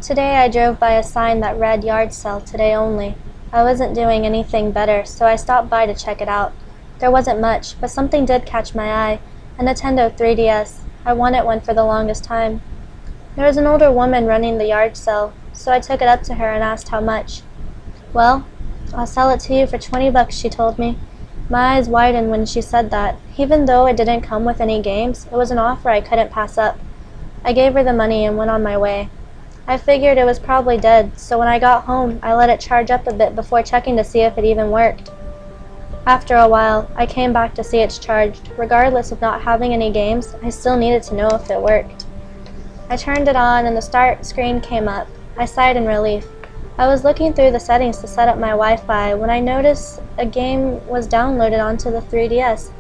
Today I drove by a sign that read yard sale today only. I wasn't doing anything better, so I stopped by to check it out. There wasn't much, but something did catch my eye, a Nintendo 3DS. I wanted one for the longest time. There was an older woman running the yard sale, so I took it up to her and asked how much. "Well, I'll sell it to you for $20, she told me. My eyes widened when she said that. Even though it didn't come with any games, it was an offer I couldn't pass up. I gave her the money and went on my way. I figured it was probably dead, so when I got home, I let it charge up a bit before checking to see if it even worked. After a while, I came back to see it's charged. Regardless of not having any games, I still needed to know if it worked. I turned it on and the start screen came up. I sighed in relief. I was looking through the settings to set up my Wi-Fi when I noticed a game was downloaded onto the 3DS.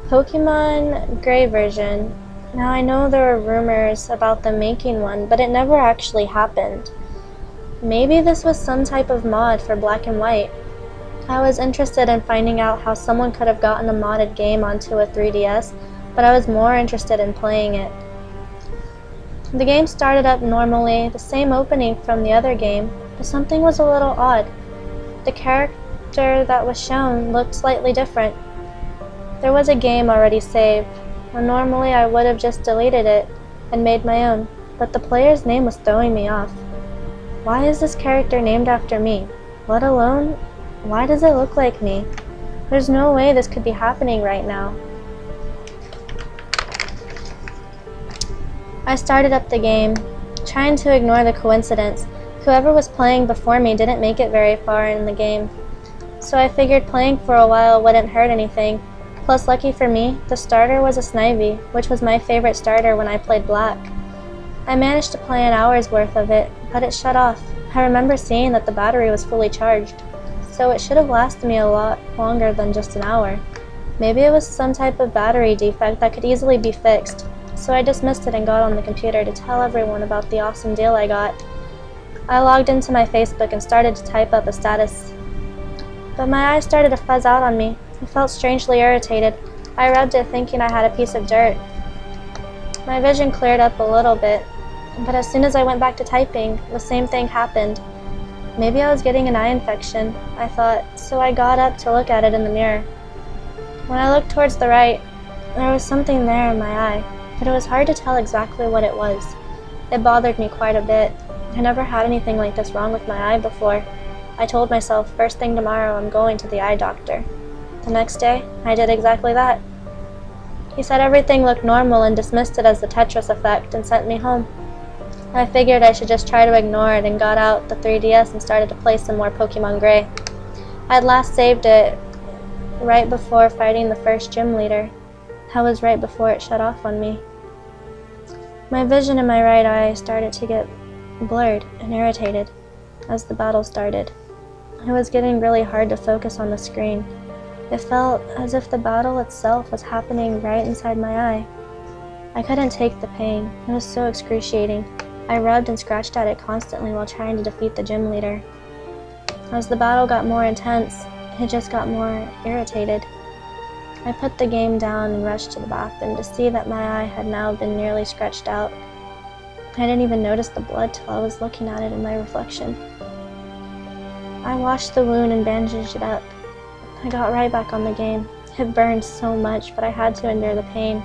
Pokemon Gray version. Now I know there were rumors about them making one, but it never actually happened. Maybe this was some type of mod for Black and White. I was interested in finding out how someone could have gotten a modded game onto a 3DS, but I was more interested in playing it. The game started up normally, the same opening from the other game, but something was a little odd. The character that was shown looked slightly different. There was a game already saved, and normally I would have just deleted it and made my own, but the player's name was throwing me off. Why is this character named after me? Let alone, why does it look like me? There's no way this could be happening right now. I started up the game, trying to ignore the coincidence. Whoever was playing before me didn't make it very far in the game, so I figured playing for a while wouldn't hurt anything. Plus, lucky for me, the starter was a Snivy, which was my favorite starter when I played Black. I managed to play an hour's worth of it, but it shut off. I remember seeing that the battery was fully charged, so it should have lasted me a lot longer than just an hour. Maybe it was some type of battery defect that could easily be fixed, so I dismissed it and got on the computer to tell everyone about the awesome deal I got. I logged into my Facebook and started to type up a status, but my eyes started to fuzz out on me. I felt strangely irritated. I rubbed it thinking I had a piece of dirt. My vision cleared up a little bit, but as soon as I went back to typing, the same thing happened. Maybe I was getting an eye infection, I thought, so I got up to look at it in the mirror. When I looked towards the right, there was something there in my eye, but it was hard to tell exactly what it was. It bothered me quite a bit. I never had anything like this wrong with my eye before. I told myself, first thing tomorrow, I'm going to the eye doctor. The next day, I did exactly that. He said everything looked normal and dismissed it as the Tetris effect and sent me home. I figured I should just try to ignore it and got out the 3DS and started to play some more Pokemon Gray. I had last saved it right before fighting the first gym leader. That was right before it shut off on me. My vision in my right eye started to get blurred and irritated as the battle started. It was getting really hard to focus on the screen. It felt as if the battle itself was happening right inside my eye. I couldn't take the pain. It was so excruciating. I rubbed and scratched at it constantly while trying to defeat the gym leader. As the battle got more intense, it just got more irritated. I put the game down and rushed to the bathroom to see that my eye had now been nearly scratched out. I didn't even notice the blood till I was looking at it in my reflection. I washed the wound and bandaged it up. I got right back on the game. It burned so much, but I had to endure the pain.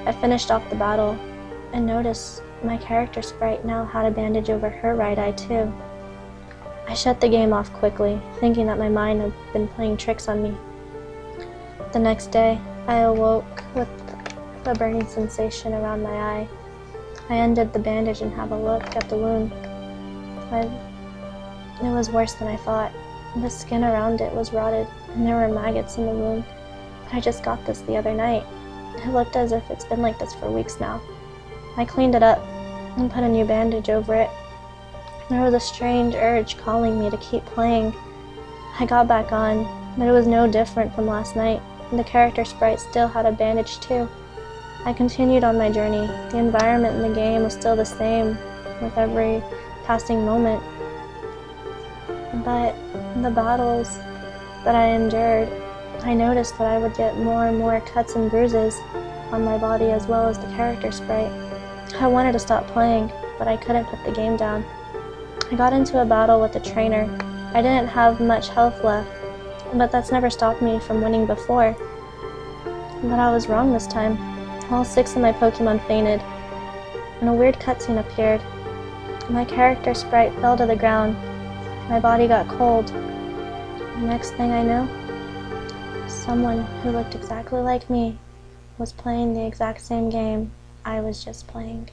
I finished off the battle and noticed my character sprite now had a bandage over her right eye too. I shut the game off quickly, thinking that my mind had been playing tricks on me. The next day, I awoke with a burning sensation around my eye. I undid the bandage and had a look at the wound. It was worse than I thought. The skin around it was rotted, and there were maggots in the wound. But I just got this the other night. It looked as if it's been like this for weeks now. I cleaned it up and put a new bandage over it. There was a strange urge calling me to keep playing. I got back on, but it was no different from last night. The character sprite still had a bandage too. I continued on my journey. The environment in the game was still the same with every passing moment. But in the battles that I endured, I noticed that I would get more and more cuts and bruises on my body as well as the character sprite. I wanted to stop playing, but I couldn't put the game down. I got into a battle with the trainer. I didn't have much health left, but that's never stopped me from winning before. But I was wrong this time. All 6 of my Pokemon fainted, and a weird cutscene appeared. My character sprite fell to the ground. My body got cold. The next thing I know, someone who looked exactly like me was playing the exact same game I was just playing.